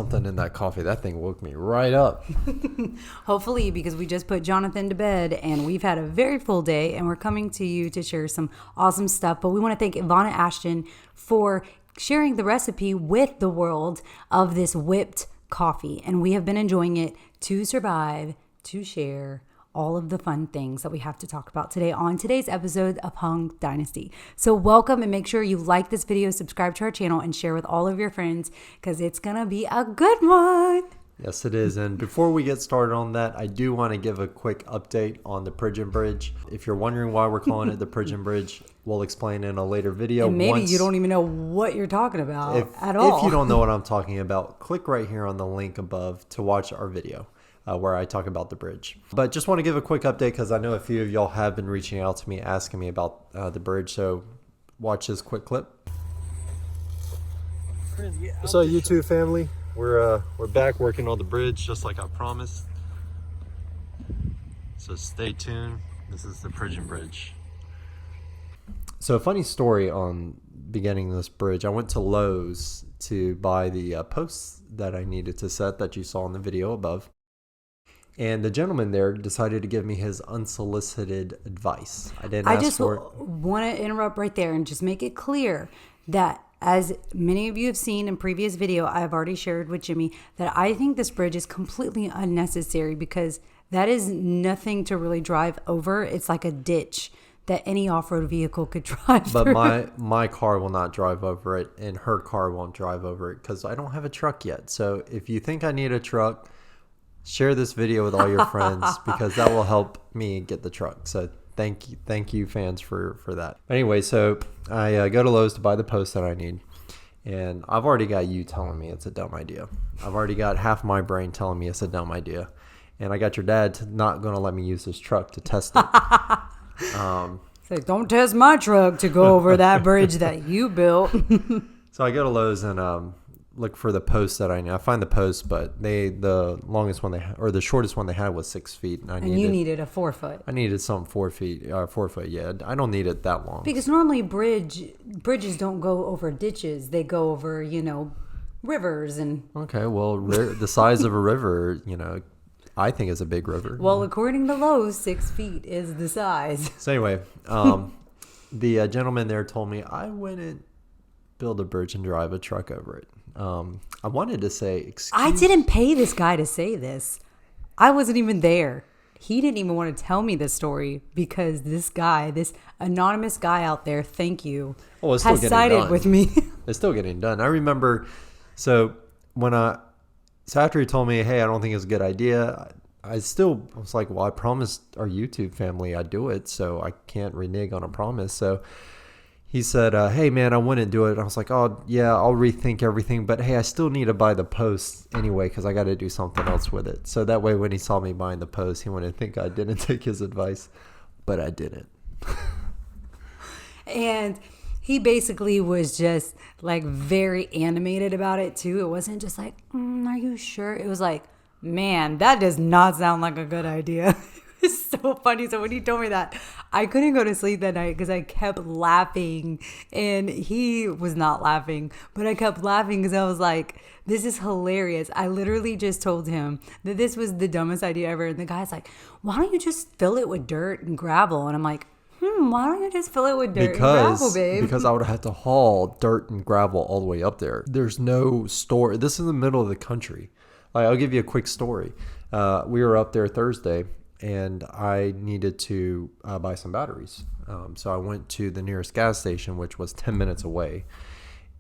something in that coffee. That thing woke me right up. Hopefully, because we just put Jonathan to bed and we've had a very full day and we're coming to you to share some awesome stuff. But we want to thank Ivana Ashton for sharing the recipe with the world of this whipped coffee. And we have been enjoying it to survive, to share all of the fun things that we have to talk about today on today's episode of Hung Dynasty. So welcome, and make sure you like this video, subscribe to our channel, and share with all of your friends because it's going to be a good one. Yes, it is. And before we get started on that, I do want to give a quick update on the Prison Bridge. If you're wondering why we're calling it the Prison Bridge, we'll explain in a later video. And maybe you don't even know what you're talking about at all. If you don't know what I'm talking about, click right here on the link above to watch our video. Where I talk about the bridge. But just want to give a quick update because I know a few of y'all have been reaching out to me asking me about the bridge. So watch this quick clip. What's up, YouTube family? We're back working on the bridge just like I promised. So stay tuned. This is the Prison Bridge. So a funny story on beginning this bridge. I went to Lowe's to buy the posts that I needed to set that you saw in the video above. And the gentleman there decided to give me his unsolicited advice. I didn't ask for it. I just want to interrupt right there and just make it clear that, as many of you have seen in previous video, I've already shared with Jimmy that I think this bridge is completely unnecessary because that is nothing to really drive over. It's like a ditch that any off-road vehicle could drive through. But my car will not drive over it, and her car won't drive over it because I don't have a truck yet. So if you think I need a truck, share this video with all your friends because that will help me get the truck. So thank you fans for that. Anyway, so I go to Lowe's to buy the post that I need, and I've already got you telling me it's a dumb idea. I've already got half my brain telling me it's a dumb idea, and I got your dad not going to let me use his truck to test it. Say, don't test my truck to go over that bridge that you built. So I go to Lowe's and look for the post that I need. I find the post, but the longest one the shortest one they had was 6 feet. And you needed a 4 foot. I needed something 4 feet, 4 foot. Yeah, I don't need it that long. Because normally bridges don't go over ditches. They go over, rivers and. Okay, well, the size of a river, I think is a big river. Well, according to Lowe's, 6 feet is the size. So anyway, the gentleman there told me I wouldn't build a bridge and drive a truck over it. I wanted to say, I didn't pay this guy to say this. I wasn't even there. He didn't even want to tell me this story because this guy, this anonymous guy out there, thank you, has sided with me. It's still getting done. I remember, so after he told me, hey, I don't think it's a good idea, I was like, well, I promised our YouTube family I'd do it, so I can't renege on a promise. So he said, hey, man, I wouldn't do it. I was like, oh, yeah, I'll rethink everything. But, hey, I still need to buy the post anyway because I got to do something else with it. So that way when he saw me buying the post, he wouldn't think I didn't take his advice. But I didn't. And he basically was just, like, very animated about it, too. It wasn't just like, are you sure? It was like, man, that does not sound like a good idea. It's so funny. So when he told me that, I couldn't go to sleep that night because I kept laughing, and he was not laughing, but I kept laughing because I was like, this is hilarious. I literally just told him that this was the dumbest idea ever. And the guy's like, why don't you just fill it with dirt and gravel? And I'm like, why don't you just fill it with dirt and gravel, babe? Because I would have had to haul dirt and gravel all the way up there. There's no store. This is in the middle of the country. I'll give you a quick story. We were up there Thursday, and I needed to buy some batteries. So I went to the nearest gas station, which was 10 minutes away,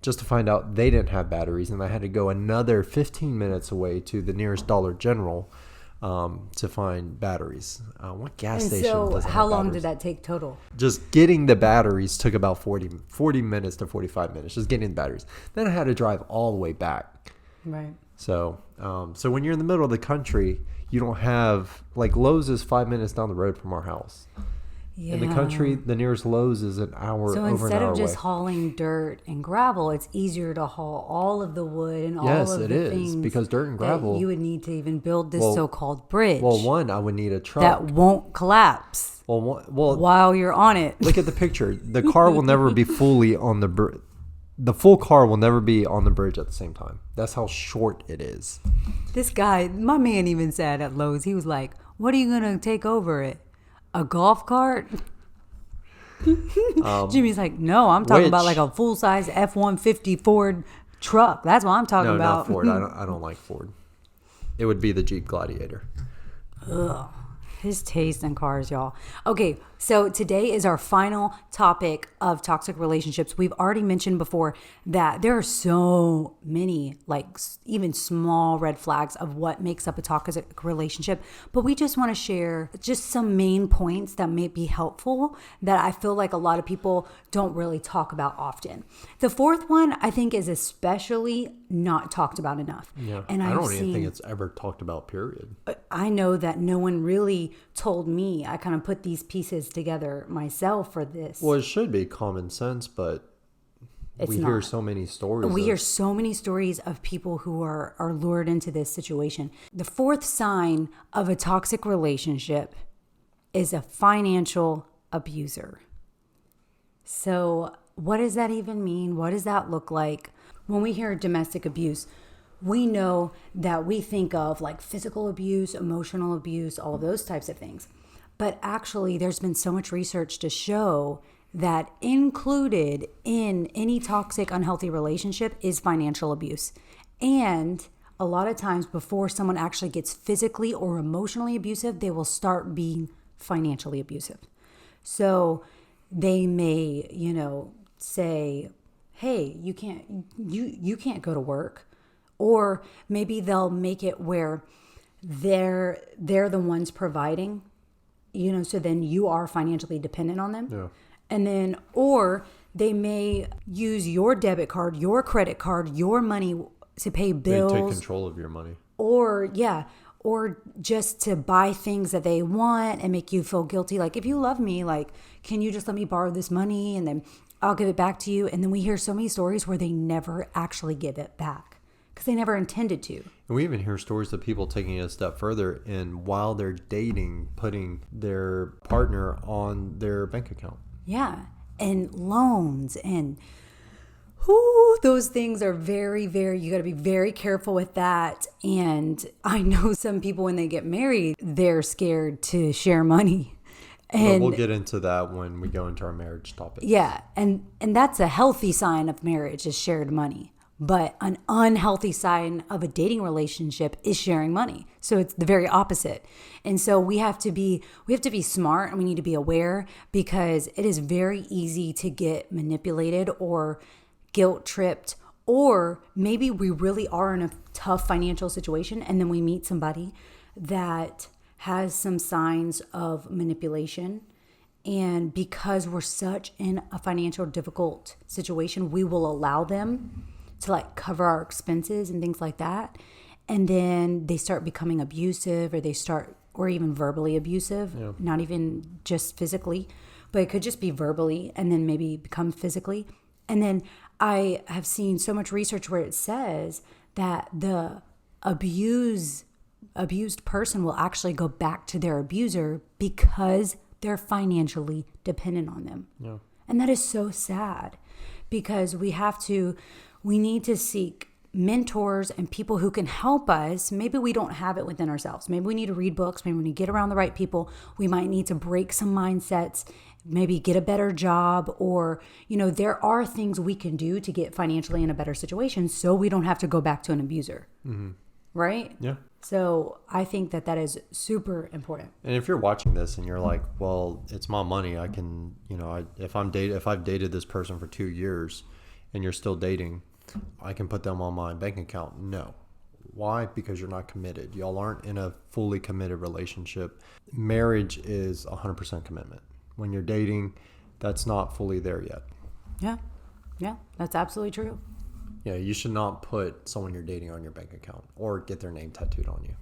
just to find out they didn't have batteries. And I had to go another 15 minutes away to the nearest Dollar General to find batteries. What gas station doesn't have batteries? So how long did that take total? Just getting the batteries took about 40 minutes to 45 minutes, just getting the batteries. Then I had to drive all the way back. Right. So when you're in the middle of the country, you don't have, like, Lowe's is 5 minutes down the road from our house. Yeah. In the country, the nearest Lowe's is an hour, so over an hour away. So instead of just hauling dirt and gravel, it's easier to haul all of the wood and all of the things. Yes, it is, because dirt and gravel, you would need to even build this so-called bridge. Well, one, I would need a truck that won't collapse. While you're on it. Look at the picture. The car will never be fully on the the full car will never be on the bridge at the same time. That's how short it is. This guy, my man even said at Lowe's, he was like, what are you going to take over it? A golf cart? Jimmy's like, no, I'm talking about like a full-size F-150 Ford truck. That's what I'm talking about. No, not Ford. I don't like Ford. It would be the Jeep Gladiator. Ugh. His taste in cars, y'all. Okay, so today is our final topic of toxic relationships. We've already mentioned before that there are so many, like even small red flags of what makes up a toxic relationship. But we just want to share just some main points that may be helpful that I feel like a lot of people don't really talk about often. The fourth one, I think, is especially not talked about enough. Yeah, and I don't even think it's ever talked about, period. I know that no one really told me. I kind of put these pieces together myself for this. Well, it should be common sense, but we hear so many stories. We hear so many stories of people who are lured into this situation. The fourth sign of a toxic relationship is a financial abuser. So what does that even mean? What does that look like? When we hear domestic abuse, we know that we think of like physical abuse, emotional abuse, all of those types of things. But actually, there's been so much research to show that included in any toxic, unhealthy relationship is financial abuse. And a lot of times before someone actually gets physically or emotionally abusive, they will start being financially abusive. So they may, say, hey, you can't go to work. Or maybe they'll make it where they're the ones providing, so then you are financially dependent on them. Yeah. And then, or they may use your debit card, your credit card, your money to pay bills. They take control of your money. Or just to buy things that they want and make you feel guilty. Like, if you love me, like, can you just let me borrow this money and then I'll give it back to you? And then we hear so many stories where they never actually give it back because they never intended to. And we even hear stories of people taking it a step further and while they're dating, putting their partner on their bank account. Yeah. And loans and those things are very, very, you got to be very careful with that. And I know some people, when they get married, they're scared to share money. And but we'll get into that when we go into our marriage topic. Yeah. And that's a healthy sign of marriage, is shared money. But an unhealthy sign of a dating relationship is sharing money. So it's the very opposite. And so we have to be smart, and we need to be aware, because it is very easy to get manipulated or guilt tripped, or maybe we really are in a tough financial situation and then we meet somebody that has some signs of manipulation. And because we're such in a financial difficult situation, we will allow them to like cover our expenses and things like that. And then they start becoming abusive, or even verbally abusive, Yeah. Not even just physically, but it could just be verbally and then maybe become physically. And then I have seen so much research where it says that the abused person will actually go back to their abuser because they're financially dependent on them. Yeah. And that is so sad, because we need to seek mentors and people who can help us. Maybe we don't have it within ourselves. Maybe we need to read books. Maybe we need to get around the right people. We might need to break some mindsets, maybe get a better job, or, there are things we can do to get financially in a better situation so we don't have to go back to an abuser. Mm-hmm. Right? Yeah. So I think that is super important. And if you're watching this and you're like, well, it's my money, I can, if I've dated this person for 2 years and you're still dating, I can put them on my bank account. No. Why? Because you're not committed. Y'all aren't in a fully committed relationship. Marriage is 100% commitment. When you're dating, that's not fully there yet. Yeah. Yeah, that's absolutely true. Yeah, you should not put someone you're dating on your bank account or get their name tattooed on you.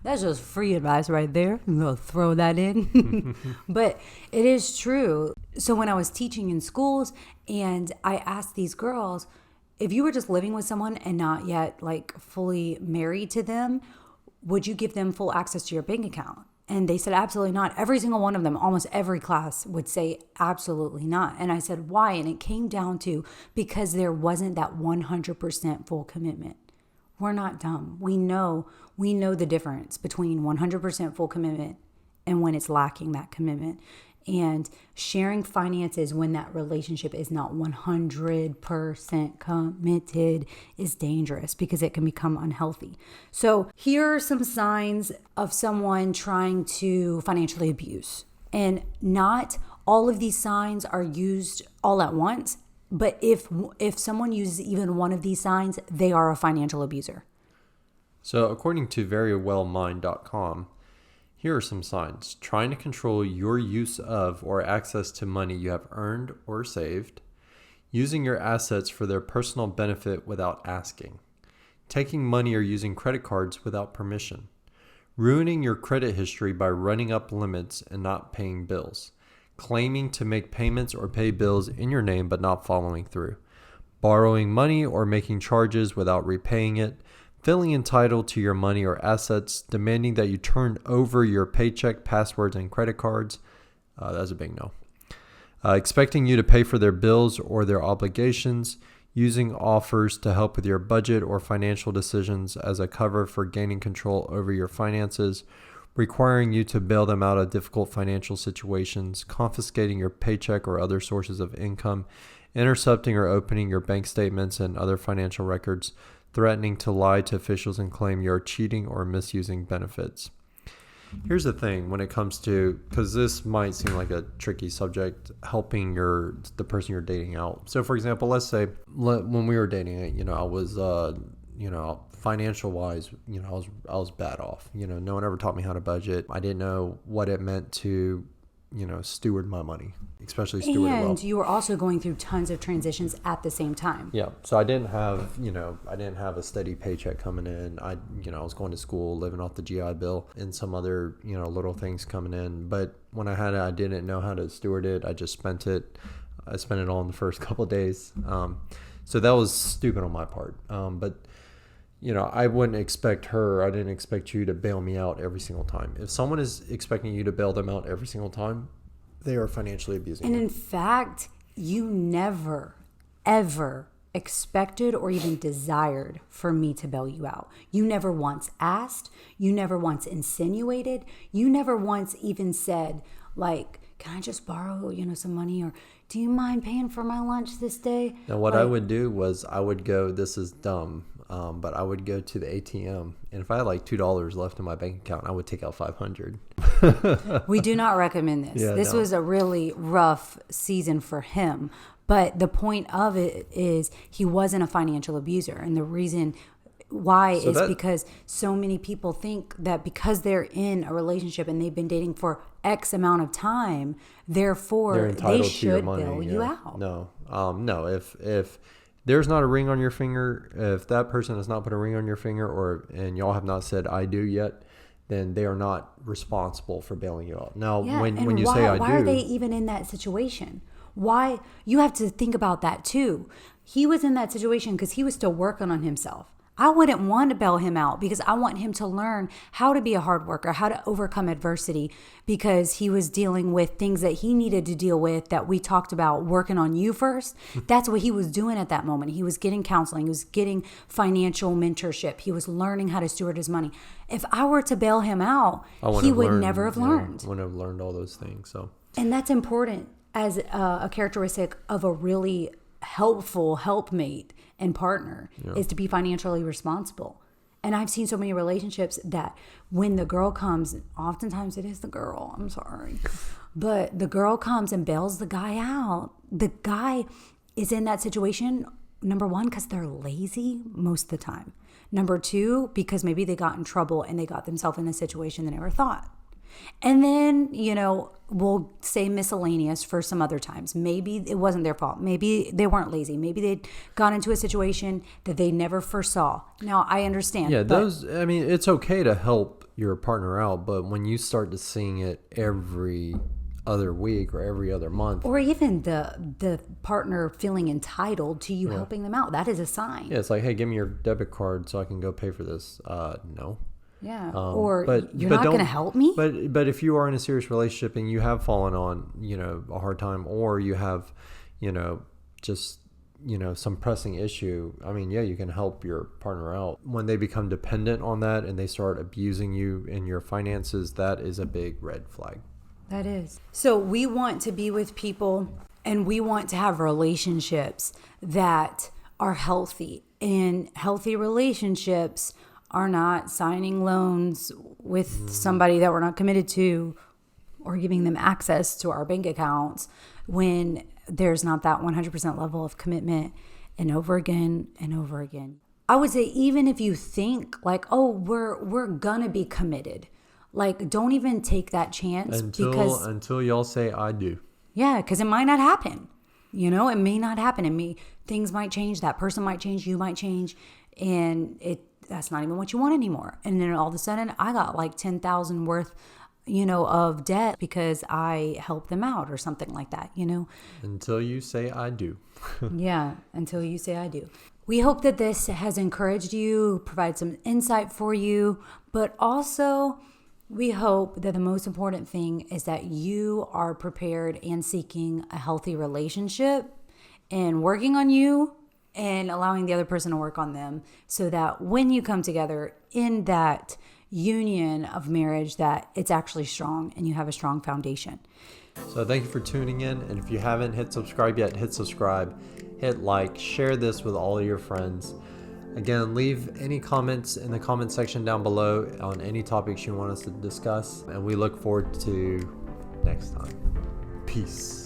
That's just free advice right there. I'm going to throw that in. But it is true. So when I was teaching in schools and I asked these girls, if you were just living with someone and not yet like fully married to them, would you give them full access to your bank account? And they said, absolutely not. Every single one of them, almost every class would say, absolutely not. And I said, why? And it came down to because there wasn't that 100% full commitment. We're not dumb. We know the difference between 100% full commitment and when it's lacking that commitment. And sharing finances when that relationship is not 100% committed is dangerous because it can become unhealthy. So here are some signs of someone trying to financially abuse. And not all of these signs are used all at once, but if someone uses even one of these signs, they are a financial abuser. So according to verywellmind.com, here are some signs. Trying to control your use of or access to money you have earned or saved. Using your assets for their personal benefit without asking. Taking money or using credit cards without permission. Ruining your credit history by running up limits and not paying bills. Claiming to make payments or pay bills in your name but not following through. Borrowing money or making charges without repaying it. Feeling entitled to your money or assets, demanding that you turn over your paycheck, passwords, and credit cards. That's a big no. Expecting you to pay for their bills or their obligations, using offers to help with your budget or financial decisions as a cover for gaining control over your finances, requiring you to bail them out of difficult financial situations, confiscating your paycheck or other sources of income, intercepting or opening your bank statements and other financial records, threatening to lie to officials and claim you're cheating or misusing benefits. Here's the thing when it comes to, because this might seem like a tricky subject, helping the person you're dating out. So for example, let's say when we were dating, I was, financial wise, I was bad off. No one ever taught me how to budget. I didn't know what it meant to, steward my money, especially steward it well. And you were also going through tons of transitions at the same time. Yeah. So I didn't have, a steady paycheck coming in. I was going to school, living off the GI Bill and some other, little things coming in. But when I had it, I didn't know how to steward it. I just spent it. I spent it all in the first couple of days. So that was stupid on my part. But I wouldn't expect I didn't expect you to bail me out every single time. If someone is expecting you to bail them out every single time, they are financially abusing you. And in fact, you never, ever expected or even desired for me to bail you out. You never once asked. You never once insinuated. You never once even said, like, can I just borrow, some money? Or do you mind paying for my lunch this day? Now, what I would do was I would go, this is dumb, but I would go to the ATM, and if I had like $2 left in my bank account, I would take out $500. We do not recommend this. Yeah, this was a really rough season for him. But the point of it is he wasn't a financial abuser. And the reason why is because so many people think that because they're in a relationship and they've been dating for X amount of time, therefore they should bail you out. No. If there's not a ring on your finger, if that person has not put a ring on your finger, and y'all have not said I do yet, then they are not responsible for bailing you out. Now, when you say I do, why are they even in that situation? Why? You have to think about that too. He was in that situation because he was still working on himself. I wouldn't want to bail him out because I want him to learn how to be a hard worker, how to overcome adversity, because he was dealing with things that he needed to deal with that we talked about working on you first. That's what he was doing at that moment. He was getting counseling. He was getting financial mentorship. He was learning how to steward his money. If I were to bail him out, he would never have learned. Wouldn't have learned all those things. And that's important as a characteristic of a really helpful helpmate and partner is to be financially responsible. And I've seen so many relationships that when the girl comes, oftentimes it is the girl, I'm sorry, but the girl comes and bails the guy out. The guy is in that situation, number one, because they're lazy most of the time. Number two, because maybe they got in trouble and they got themselves in a situation they never thought. And then, we'll say miscellaneous for some other times. Maybe it wasn't their fault. Maybe they weren't lazy. Maybe they got into a situation that they never foresaw. Now, I understand. Yeah, it's okay to help your partner out, but when you start to seeing it every other week or every other month. Or even the partner feeling entitled to you helping them out. That is a sign. Yeah, it's like, hey, give me your debit card so I can go pay for this. No. Yeah. Or you're not going to help me? But if you are in a serious relationship and you have fallen on, a hard time, or you have, just, some pressing issue, I mean, yeah, you can help your partner out. When they become dependent on that and they start abusing you in your finances, that is a big red flag. That is. So we want to be with people and we want to have relationships that are healthy. And healthy relationships are not signing loans with somebody that we're not committed to or giving them access to our bank accounts when there's not that 100% level of commitment, and over again and over again. I would say even if you think like, oh, we're gonna be committed, like don't even take that chance until y'all say I do. Yeah, because it might not happen. It may not happen. Things might change. That person might change. You might change, and that's not even what you want anymore. And then all of a sudden, I got like 10,000 worth, of debt because I helped them out or something like that. Until you say I do. Yeah, until you say I do. We hope that this has encouraged you, provide some insight for you, but also we hope that the most important thing is that you are prepared and seeking a healthy relationship and working on you and allowing the other person to work on them so that when you come together in that union of marriage, that it's actually strong and you have a strong foundation. So thank you for tuning in. And if you haven't hit subscribe yet, hit subscribe, hit like, share this with all of your friends. Again, leave any comments in the comment section down below on any topics you want us to discuss. And we look forward to next time. Peace.